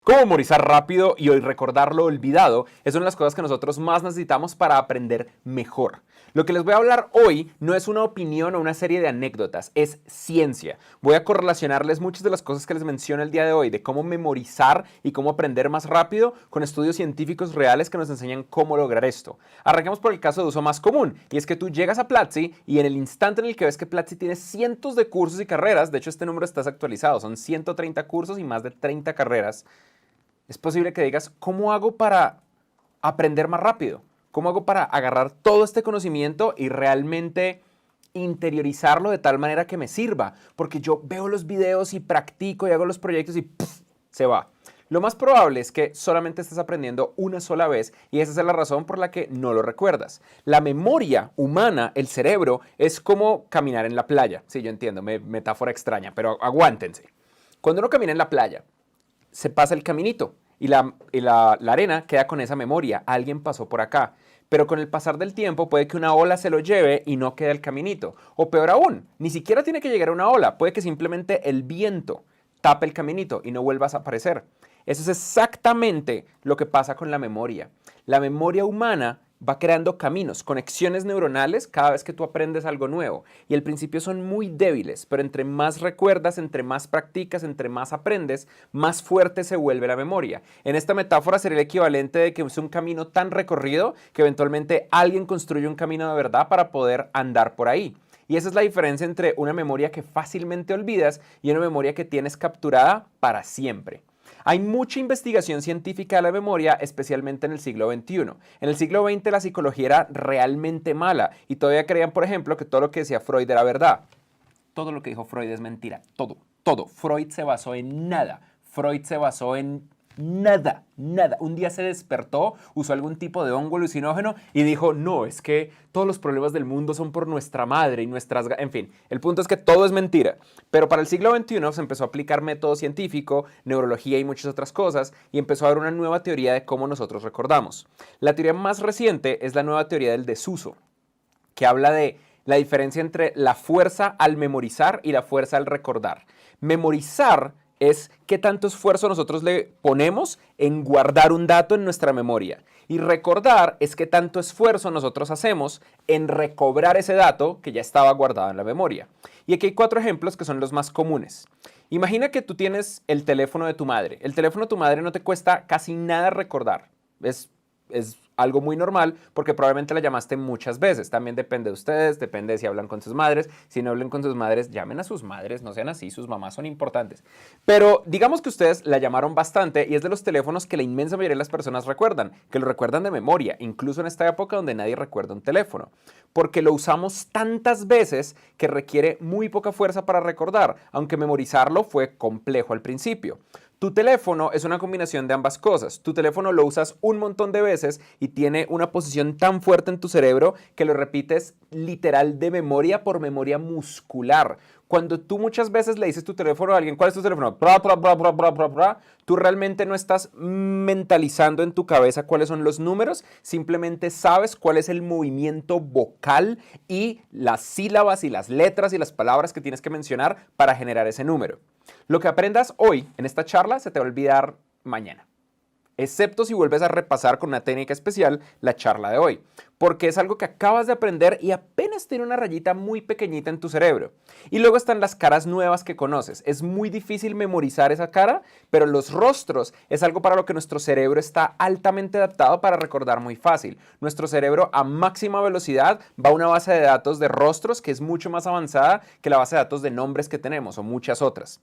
Cómo memorizar rápido y hoy recordar lo olvidado es una de las cosas que nosotros más necesitamos para aprender mejor. Lo que les voy a hablar hoy no es una opinión o una serie de anécdotas, es ciencia. Voy a correlacionarles muchas de las cosas que les menciono el día de hoy, de cómo memorizar y cómo aprender más rápido con estudios científicos reales que nos enseñan cómo lograr esto. Arranquemos por el caso de uso más común, y es que tú llegas a Platzi y en el instante en el que ves que Platzi tiene cientos de cursos y carreras, de hecho este número está desactualizado, son 130 cursos y más de 30 carreras, es posible que digas, ¿cómo hago para aprender más rápido? ¿Cómo hago para agarrar todo este conocimiento y realmente interiorizarlo de tal manera que me sirva? Porque yo veo los videos y practico y hago los proyectos y ¡puf! Se va. Lo más probable es que solamente estés aprendiendo una sola vez y esa es la razón por la que no lo recuerdas. La memoria humana, el cerebro, es como caminar en la playa. Sí, yo entiendo, metáfora extraña, pero aguántense. Cuando uno camina en la playa, se pasa el caminito y la arena queda con esa memoria. Alguien pasó por acá. Pero con el pasar del tiempo puede que una ola se lo lleve y no quede el caminito. O peor aún, ni siquiera tiene que llegar a una ola. Puede que simplemente el viento tape el caminito y no vuelvas a aparecer. Eso es exactamente lo que pasa con la memoria. La memoria humana va creando caminos, conexiones neuronales cada vez que tú aprendes algo nuevo. Y al principio son muy débiles, pero entre más recuerdas, entre más practicas, entre más aprendes, más fuerte se vuelve la memoria. En esta metáfora sería el equivalente de que es un camino tan recorrido que eventualmente alguien construye un camino de verdad para poder andar por ahí. Y esa es la diferencia entre una memoria que fácilmente olvidas y una memoria que tienes capturada para siempre. Hay mucha investigación científica de la memoria, especialmente en el siglo XXI. En el siglo XX la psicología era realmente mala y todavía creían, por ejemplo, que todo lo que decía Freud era verdad. Todo lo que dijo Freud es mentira. Todo. Freud se basó en nada. Freud se basó en nada. Un día se despertó, usó algún tipo de hongo alucinógeno y dijo, no, es que todos los problemas del mundo son por nuestra madre y nuestras... En fin, el punto es que todo es mentira. Pero para el siglo XXI se empezó a aplicar método científico, neurología y muchas otras cosas y empezó a haber una nueva teoría de cómo nosotros recordamos. La teoría más reciente es la nueva teoría del desuso, que habla de la diferencia entre la fuerza al memorizar y la fuerza al recordar. Memorizar es qué tanto esfuerzo nosotros le ponemos en guardar un dato en nuestra memoria. Y recordar es qué tanto esfuerzo nosotros hacemos en recobrar ese dato que ya estaba guardado en la memoria. Y aquí hay 4 ejemplos que son los más comunes. Imagina que tú tienes el teléfono de tu madre. El teléfono de tu madre no te cuesta casi nada recordar. Es algo muy normal porque probablemente la llamaste muchas veces. También depende de ustedes, depende de si hablan con sus madres. Si no hablan con sus madres, llamen a sus madres, no sean así, sus mamás son importantes. Pero digamos que ustedes la llamaron bastante y es de los teléfonos que la inmensa mayoría de las personas recuerdan, que lo recuerdan de memoria, incluso en esta época donde nadie recuerda un teléfono. Porque lo usamos tantas veces que requiere muy poca fuerza para recordar, aunque memorizarlo fue complejo al principio. Tu teléfono es una combinación de ambas cosas. Tu teléfono lo usas un montón de veces y tiene una posición tan fuerte en tu cerebro que lo repites literal de memoria por memoria muscular. Cuando tú muchas veces le dices tu teléfono a alguien, ¿cuál es tu teléfono? Tú realmente no estás mentalizando en tu cabeza cuáles son los números, simplemente sabes cuál es el movimiento vocal y las sílabas y las letras y las palabras que tienes que mencionar para generar ese número. Lo que aprendas hoy en esta charla se te va a olvidar mañana, excepto si vuelves a repasar con una técnica especial la charla de hoy, porque es algo que acabas de aprender y apenas tiene una rayita muy pequeñita en tu cerebro. Y luego están las caras nuevas que conoces. Es muy difícil memorizar esa cara, pero los rostros es algo para lo que nuestro cerebro está altamente adaptado para recordar muy fácil. Nuestro cerebro a máxima velocidad va a una base de datos de rostros que es mucho más avanzada que la base de datos de nombres que tenemos o muchas otras.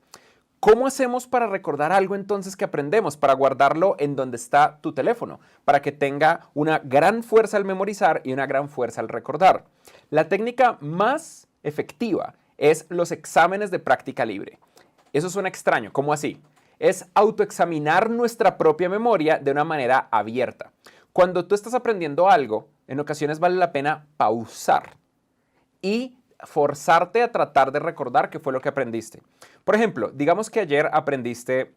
¿Cómo hacemos para recordar algo entonces que aprendemos? Para guardarlo en donde está tu teléfono, para que tenga una gran fuerza al memorizar y una gran fuerza al recordar. La técnica más efectiva es los exámenes de práctica libre. Eso suena extraño, ¿cómo así? Es autoexaminar nuestra propia memoria de una manera abierta. Cuando tú estás aprendiendo algo, en ocasiones vale la pena pausar y forzarte a tratar de recordar qué fue lo que aprendiste. Por ejemplo, digamos que ayer aprendiste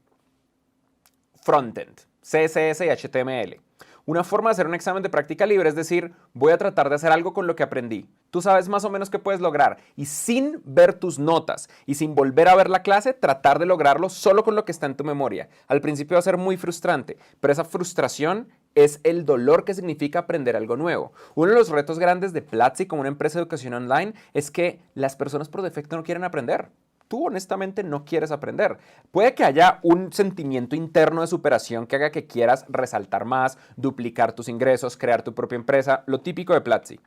frontend, CSS y HTML. Una forma de hacer un examen de práctica libre es decir, voy a tratar de hacer algo con lo que aprendí. Tú sabes más o menos qué puedes lograr y sin ver tus notas y sin volver a ver la clase, tratar de lograrlo solo con lo que está en tu memoria. Al principio va a ser muy frustrante, pero esa frustración es el dolor que significa aprender algo nuevo. Uno de los retos grandes de Platzi como una empresa de educación online es que las personas por defecto no quieren aprender. Tú honestamente no quieres aprender. Puede que haya un sentimiento interno de superación que haga que quieras resaltar más, duplicar tus ingresos, crear tu propia empresa, lo típico de Platzi.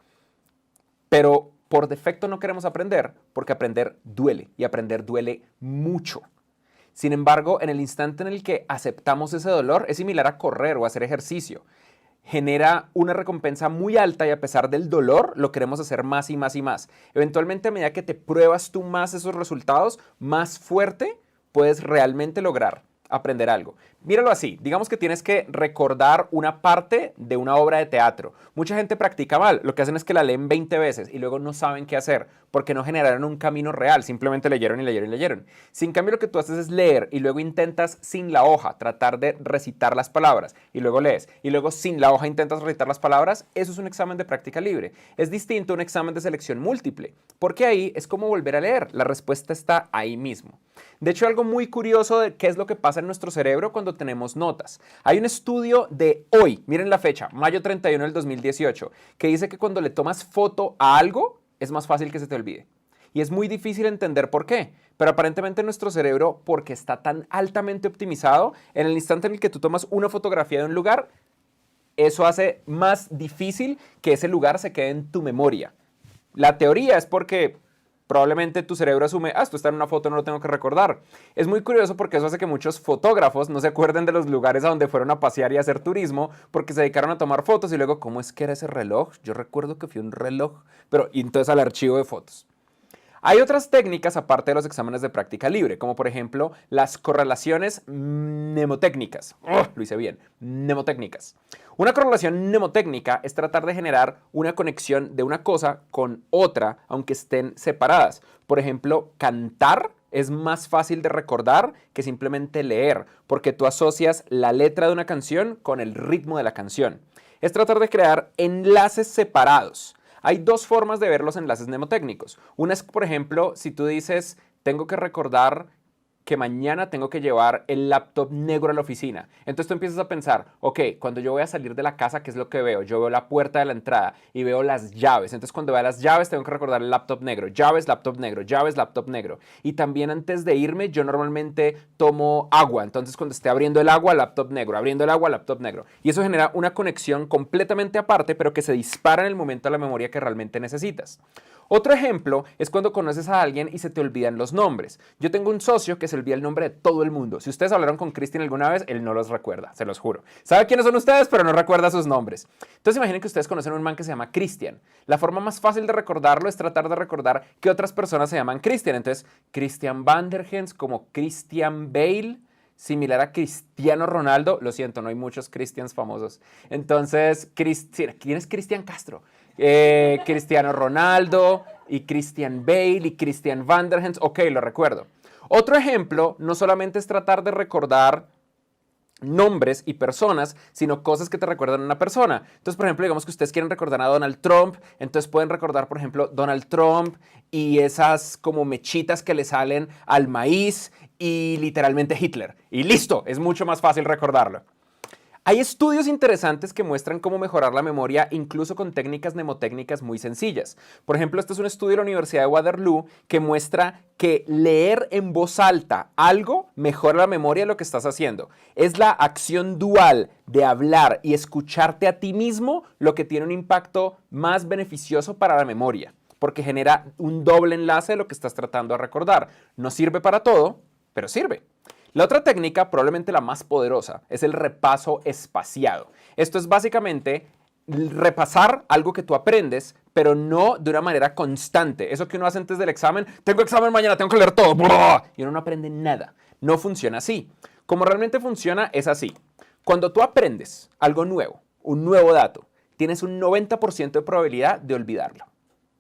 Pero por defecto no queremos aprender porque aprender duele y aprender duele mucho. Sin embargo, en el instante en el que aceptamos ese dolor, es similar a correr o hacer ejercicio. Genera una recompensa muy alta y a pesar del dolor, lo queremos hacer más y más y más. Eventualmente, a medida que te pruebas tú más esos resultados, más fuerte puedes realmente lograr aprender algo. Míralo así, digamos que tienes que recordar una parte de una obra de teatro. Mucha gente practica mal, lo que hacen es que la leen 20 veces y luego no saben qué hacer porque no generaron un camino real, simplemente leyeron y leyeron y leyeron. Si en cambio lo que tú haces es leer y luego intentas sin la hoja tratar de recitar las palabras y luego lees y luego sin la hoja intentas recitar las palabras, eso es un examen de práctica libre. Es distinto a un examen de selección múltiple, porque ahí es como volver a leer, la respuesta está ahí mismo. De hecho, algo muy curioso de qué es lo que pasa en nuestro cerebro cuando tenemos notas. Hay un estudio de hoy, miren la fecha, mayo 31 del 2018, que dice que cuando le tomas foto a algo, es más fácil que se te olvide. Y es muy difícil entender por qué, pero aparentemente nuestro cerebro, porque está tan altamente optimizado, en el instante en el que tú tomas una fotografía de un lugar, eso hace más difícil que ese lugar se quede en tu memoria. La teoría es porque probablemente tu cerebro asume, esto está en una foto, no lo tengo que recordar. Es muy curioso porque eso hace que muchos fotógrafos no se acuerden de los lugares a donde fueron a pasear y a hacer turismo porque se dedicaron a tomar fotos y luego, ¿cómo es que era ese reloj? Yo recuerdo que fui un reloj, pero y entonces al archivo de fotos. Hay otras técnicas aparte de los exámenes de práctica libre, como por ejemplo las correlaciones mnemotécnicas. Lo hice bien, mnemotécnicas. Una correlación mnemotécnica es tratar de generar una conexión de una cosa con otra, aunque estén separadas. Por ejemplo, cantar es más fácil de recordar que simplemente leer, porque tú asocias la letra de una canción con el ritmo de la canción. Es tratar de crear enlaces separados. Hay dos formas de ver los enlaces mnemotécnicos. Una es, por ejemplo, si tú dices, tengo que recordar que mañana tengo que llevar el laptop negro a la oficina. Entonces tú empiezas a pensar, ok, cuando yo voy a salir de la casa, ¿qué es lo que veo? Yo veo la puerta de la entrada y veo las llaves. Entonces cuando vea las llaves tengo que recordar el laptop negro. Llaves, laptop negro, llaves, laptop negro. Y también antes de irme yo normalmente tomo agua. Entonces cuando esté abriendo el agua, laptop negro. Abriendo el agua, laptop negro. Y eso genera una conexión completamente aparte, pero que se dispara en el momento de la memoria que realmente necesitas. Otro ejemplo es cuando conoces a alguien y se te olvidan los nombres. Yo tengo un socio que se olvida el nombre de todo el mundo. Si ustedes hablaron con Cristian alguna vez, él no los recuerda, se los juro. Sabe quiénes son ustedes, pero no recuerda sus nombres. Entonces imaginen que ustedes conocen a un man que se llama Cristian. La forma más fácil de recordarlo es tratar de recordar que otras personas se llaman Cristian. Entonces, Christian Vanderhens como Christian Bale, similar a Cristiano Ronaldo. Lo siento, no hay muchos Christians famosos. Entonces, ¿quién es Cristian Castro? Cristiano Ronaldo y Christian Bale y Christian Vanderhens. Ok, lo recuerdo. Otro ejemplo no solamente es tratar de recordar nombres y personas, sino cosas que te recuerdan a una persona. Entonces, por ejemplo, digamos que ustedes quieren recordar a Donald Trump, entonces pueden recordar, por ejemplo, Donald Trump y esas como mechitas que le salen al maíz y literalmente Hitler. Y listo, es mucho más fácil recordarlo. Hay estudios interesantes que muestran cómo mejorar la memoria incluso con técnicas mnemotécnicas muy sencillas. Por ejemplo, este es un estudio de la Universidad de Waterloo que muestra que leer en voz alta algo mejora la memoria de lo que estás haciendo. Es la acción dual de hablar y escucharte a ti mismo lo que tiene un impacto más beneficioso para la memoria, porque genera un doble enlace de lo que estás tratando de recordar. No sirve para todo, pero sirve. La otra técnica, probablemente la más poderosa, es el repaso espaciado. Esto es básicamente repasar algo que tú aprendes, pero no de una manera constante. Eso que uno hace antes del examen, tengo examen mañana, tengo que leer todo, y uno no aprende nada. No funciona así. Como realmente funciona es así. Cuando tú aprendes algo nuevo, un nuevo dato, tienes un 90% de probabilidad de olvidarlo.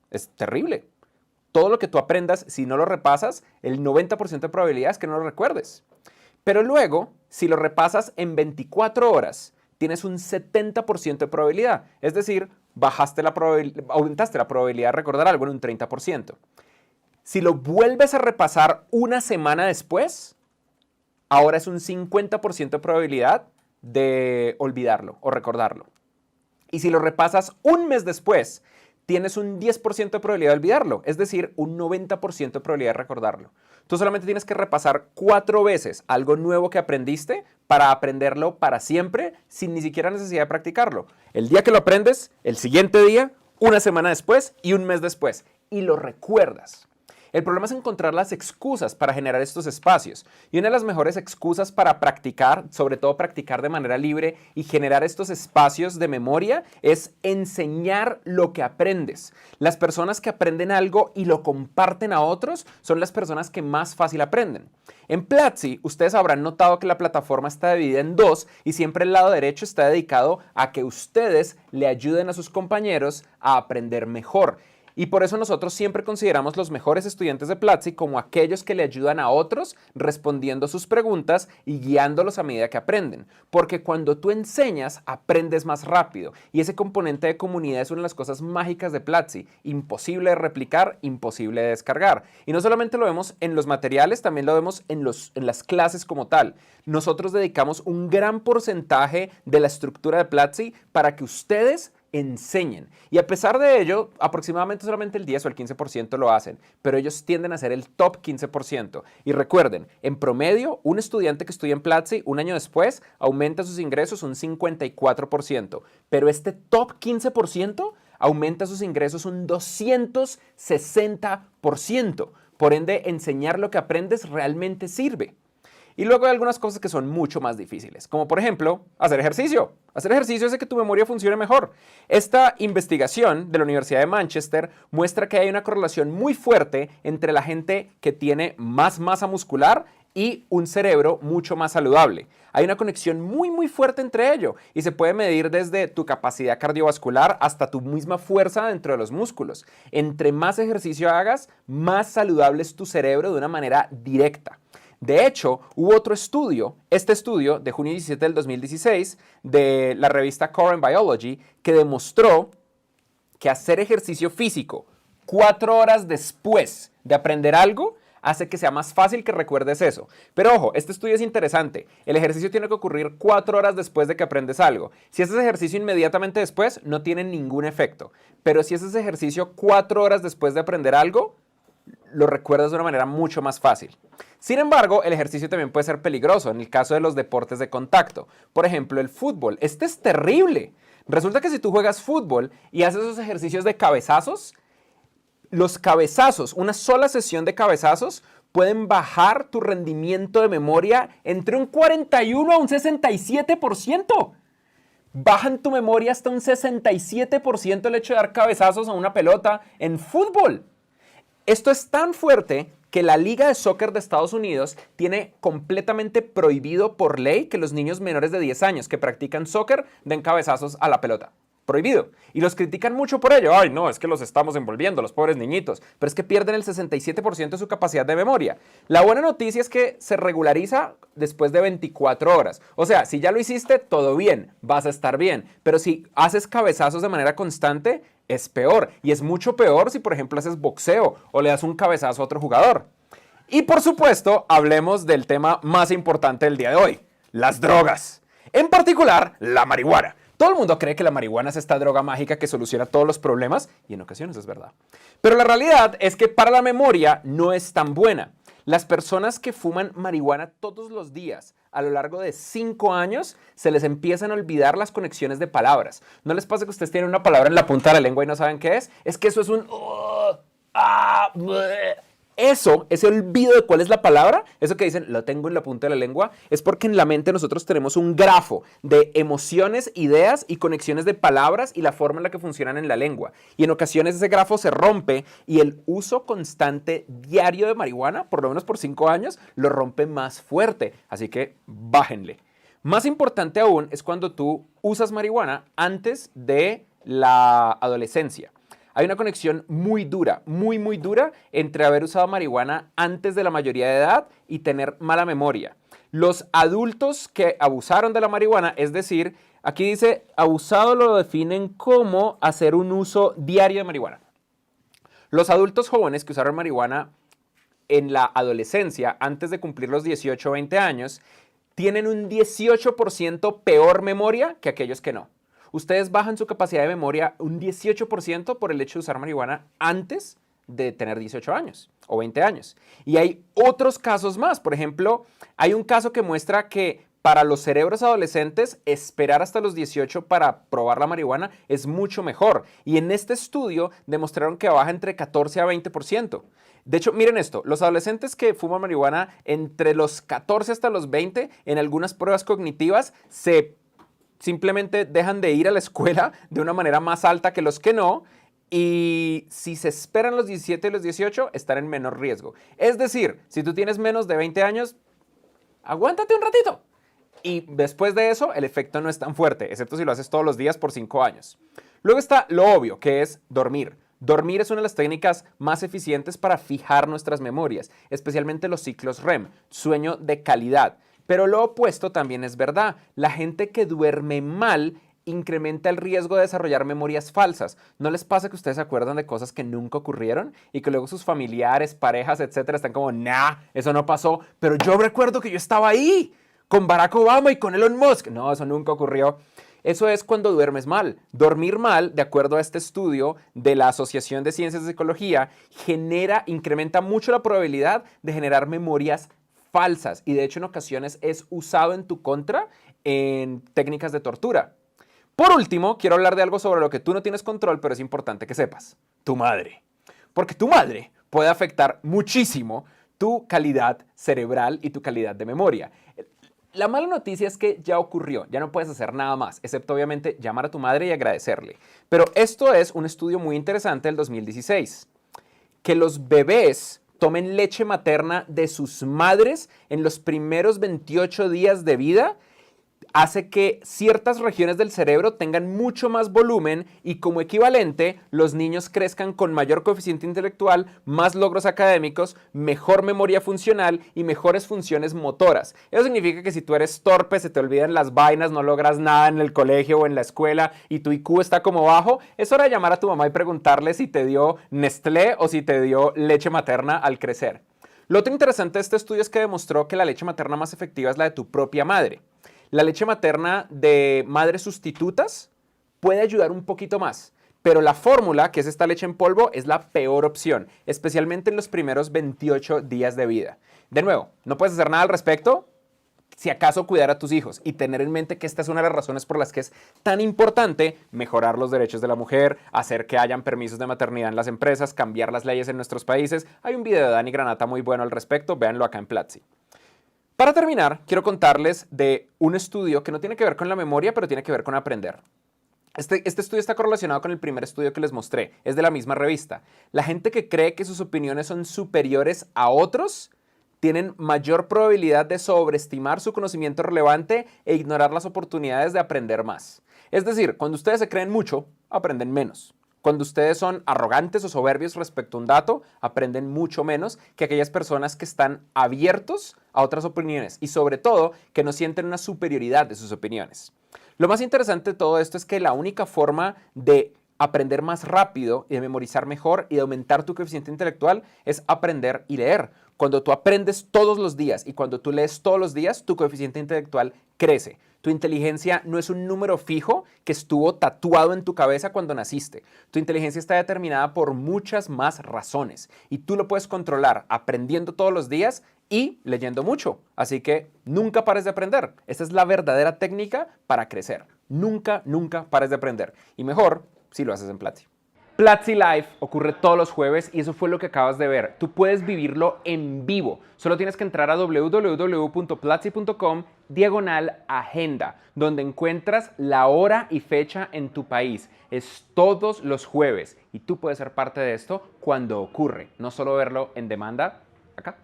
Es terrible. Todo lo que tú aprendas, si no lo repasas, el 90% de probabilidad es que no lo recuerdes. Pero luego, si lo repasas en 24 horas, tienes un 70% de probabilidad. Es decir, aumentaste la probabilidad de recordar algo en un 30%. Si lo vuelves a repasar una semana después, ahora es un 50% de probabilidad de olvidarlo o recordarlo. Y si lo repasas un mes después, tienes un 10% de probabilidad de olvidarlo, es decir, un 90% de probabilidad de recordarlo. Tú solamente tienes que repasar 4 veces algo nuevo que aprendiste para aprenderlo para siempre, sin ni siquiera necesidad de practicarlo. El día que lo aprendes, el siguiente día, una semana después y un mes después. Y lo recuerdas. El problema es encontrar las excusas para generar estos espacios. Y una de las mejores excusas para practicar, sobre todo practicar de manera libre y generar estos espacios de memoria, es enseñar lo que aprendes. Las personas que aprenden algo y lo comparten a otros son las personas que más fácil aprenden. En Platzi, ustedes habrán notado que la plataforma está dividida en dos y siempre el lado derecho está dedicado a que ustedes le ayuden a sus compañeros a aprender mejor. Y por eso nosotros siempre consideramos los mejores estudiantes de Platzi como aquellos que le ayudan a otros respondiendo sus preguntas y guiándolos a medida que aprenden. Porque cuando tú enseñas, aprendes más rápido. Y ese componente de comunidad es una de las cosas mágicas de Platzi. Imposible de replicar, imposible de descargar. Y no solamente lo vemos en los materiales, también lo vemos en las clases como tal. Nosotros dedicamos un gran porcentaje de la estructura de Platzi para que ustedes enseñen. Y a pesar de ello, aproximadamente solamente el 10 o el 15% lo hacen, pero ellos tienden a ser el top 15%. Y recuerden, en promedio, un estudiante que estudia en Platzi un año después aumenta sus ingresos un 54%, pero este top 15% aumenta sus ingresos un 260%. Por ende, enseñar lo que aprendes realmente sirve. Y luego hay algunas cosas que son mucho más difíciles, como por ejemplo, hacer ejercicio. Hacer ejercicio hace que tu memoria funcione mejor. Esta investigación de la Universidad de Manchester muestra que hay una correlación muy fuerte entre la gente que tiene más masa muscular y un cerebro mucho más saludable. Hay una conexión muy fuerte entre ello y se puede medir desde tu capacidad cardiovascular hasta tu misma fuerza dentro de los músculos. Entre más ejercicio hagas, más saludable es tu cerebro de una manera directa. De hecho, hubo otro estudio, este estudio de junio 17 del 2016 de la revista Current Biology, que demostró que hacer ejercicio físico 4 horas después de aprender algo hace que sea más fácil que recuerdes eso. Pero ojo, este estudio es interesante. El ejercicio tiene que ocurrir 4 horas después de que aprendes algo. Si haces ejercicio inmediatamente después, no tiene ningún efecto. Pero si haces ejercicio 4 horas después de aprender algo, lo recuerdas de una manera mucho más fácil. Sin embargo, el ejercicio también puede ser peligroso en el caso de los deportes de contacto. Por ejemplo, el fútbol. Este es terrible. Resulta que si tú juegas fútbol y haces esos ejercicios de cabezazos, los cabezazos, una sola sesión de cabezazos, pueden bajar tu rendimiento de memoria entre un 41 a un 67%. Bajan tu memoria hasta un 67% el hecho de dar cabezazos a una pelota en fútbol. Esto es tan fuerte que la Liga de Soccer de Estados Unidos tiene completamente prohibido por ley que los niños menores de 10 años que practican soccer den cabezazos a la pelota. Prohibido. Y los critican mucho por ello. Ay, no, es que los estamos envolviendo, los pobres niñitos. Pero es que pierden el 67% de su capacidad de memoria. La buena noticia es que se regulariza después de 24 horas. O sea, si ya lo hiciste, todo bien, vas a estar bien. Pero si haces cabezazos de manera constante, es peor. Y es mucho peor si, por ejemplo, haces boxeo o le das un cabezazo a otro jugador. Y por supuesto, hablemos del tema más importante del día de hoy, las drogas. En particular, la marihuana. Todo el mundo cree que la marihuana es esta droga mágica que soluciona todos los problemas, y en ocasiones es verdad. Pero la realidad es que para la memoria no es tan buena. Las personas que fuman marihuana todos los días a lo largo de 5 años se les empiezan a olvidar las conexiones de palabras. ¿No les pasa que ustedes tienen una palabra en la punta de la lengua y no saben qué es? Es que eso es un... Eso, ese olvido de cuál es la palabra, eso que dicen, lo tengo en la punta de la lengua, es porque en la mente nosotros tenemos un grafo de emociones, ideas y conexiones de palabras y la forma en la que funcionan en la lengua. Y en ocasiones ese grafo se rompe y el uso constante diario de marihuana, por lo menos por 5 años, lo rompe más fuerte. Así que bájenle. Más importante aún es cuando tú usas marihuana antes de la adolescencia. Hay una conexión muy dura, muy dura entre haber usado marihuana antes de la mayoría de edad y tener mala memoria. Los adultos que abusaron de la marihuana, es decir, aquí dice, abusado lo definen como hacer un uso diario de marihuana. Los adultos jóvenes que usaron marihuana en la adolescencia, antes de cumplir los 18 o 20 años, tienen un 18% peor memoria que aquellos que no. Ustedes bajan su capacidad de memoria un 18% por el hecho de usar marihuana antes de tener 18 años o 20 años. Y hay otros casos más. Por ejemplo, hay un caso que muestra que para los cerebros adolescentes, esperar hasta los 18 para probar la marihuana es mucho mejor. Y en este estudio demostraron que baja entre 14 a 20%. De hecho, miren esto, los adolescentes que fuman marihuana entre los 14 hasta los 20, en algunas pruebas cognitivas, simplemente dejan de ir a la escuela de una manera más alta que los que no. Y si se esperan los 17 y los 18, están en menor riesgo. Es decir, si tú tienes menos de 20 años, aguántate un ratito. Y después de eso, el efecto no es tan fuerte, excepto si lo haces todos los días por 5 años. Luego está lo obvio, que es dormir. Dormir es una de las técnicas más eficientes para fijar nuestras memorias, especialmente los ciclos REM, sueño de calidad. Pero lo opuesto también es verdad. La gente que duerme mal incrementa el riesgo de desarrollar memorias falsas. ¿No les pasa que ustedes se acuerdan de cosas que nunca ocurrieron y que luego sus familiares, parejas, etcétera, están como, nah, eso no pasó, pero yo recuerdo que yo estaba ahí con Barack Obama y con Elon Musk? No, eso nunca ocurrió. Eso es cuando duermes mal. Dormir mal, de acuerdo a este estudio de la Asociación de Ciencias de Psicología, incrementa mucho la probabilidad de generar memorias falsas y de hecho en ocasiones es usado en tu contra en técnicas de tortura. Por último, quiero hablar de algo sobre lo que tú no tienes control, pero es importante que sepas. Tu madre. Porque tu madre puede afectar muchísimo tu calidad cerebral y tu calidad de memoria. La mala noticia es que ya ocurrió, ya no puedes hacer nada más, excepto obviamente llamar a tu madre y agradecerle. Pero esto es un estudio muy interesante del 2016, que los bebés tomen leche materna de sus madres en los primeros 28 días de vida hace que ciertas regiones del cerebro tengan mucho más volumen y como equivalente los niños crezcan con mayor coeficiente intelectual, más logros académicos, mejor memoria funcional y mejores funciones motoras. Eso significa que si tú eres torpe, se te olvidan las vainas, no logras nada en el colegio o en la escuela y tu IQ está como bajo, es hora de llamar a tu mamá y preguntarle si te dio Nestlé o si te dio leche materna al crecer. Lo otro interesante de este estudio es que demostró que la leche materna más efectiva es la de tu propia madre. La leche materna de madres sustitutas puede ayudar un poquito más, pero la fórmula, que es esta leche en polvo, es la peor opción, especialmente en los primeros 28 días de vida. De nuevo, no puedes hacer nada al respecto, si acaso cuidar a tus hijos y tener en mente que esta es una de las razones por las que es tan importante mejorar los derechos de la mujer, hacer que hayan permisos de maternidad en las empresas, cambiar las leyes en nuestros países. Hay un video de Dani Granata muy bueno al respecto, véanlo acá en Platzi. Para terminar, quiero contarles de un estudio que no tiene que ver con la memoria, pero tiene que ver con aprender. Este estudio está correlacionado con el primer estudio que les mostré. Es de la misma revista. La gente que cree que sus opiniones son superiores a otros tienen mayor probabilidad de sobreestimar su conocimiento relevante e ignorar las oportunidades de aprender más. Es decir, cuando ustedes se creen mucho, aprenden menos. Cuando ustedes son arrogantes o soberbios respecto a un dato, aprenden mucho menos que aquellas personas que están abiertos a otras opiniones y sobre todo que no sienten una superioridad de sus opiniones. Lo más interesante de todo esto es que la única forma de aprender más rápido y de memorizar mejor y de aumentar tu coeficiente intelectual es aprender y leer. Cuando tú aprendes todos los días y cuando tú lees todos los días, tu coeficiente intelectual crece. Tu inteligencia no es un número fijo que estuvo tatuado en tu cabeza cuando naciste. Tu inteligencia está determinada por muchas más razones y tú lo puedes controlar aprendiendo todos los días y leyendo mucho. Así que nunca pares de aprender. Esta es la verdadera técnica para crecer. Nunca, nunca pares de aprender. Y mejor si lo haces en Platzi. Platzi Live ocurre todos los jueves y eso fue lo que acabas de ver. Tú puedes vivirlo en vivo. Solo tienes que entrar a www.platzi.com/agenda, donde encuentras la hora y fecha en tu país. Es todos los jueves y tú puedes ser parte de esto cuando ocurre, no solo verlo en demanda acá.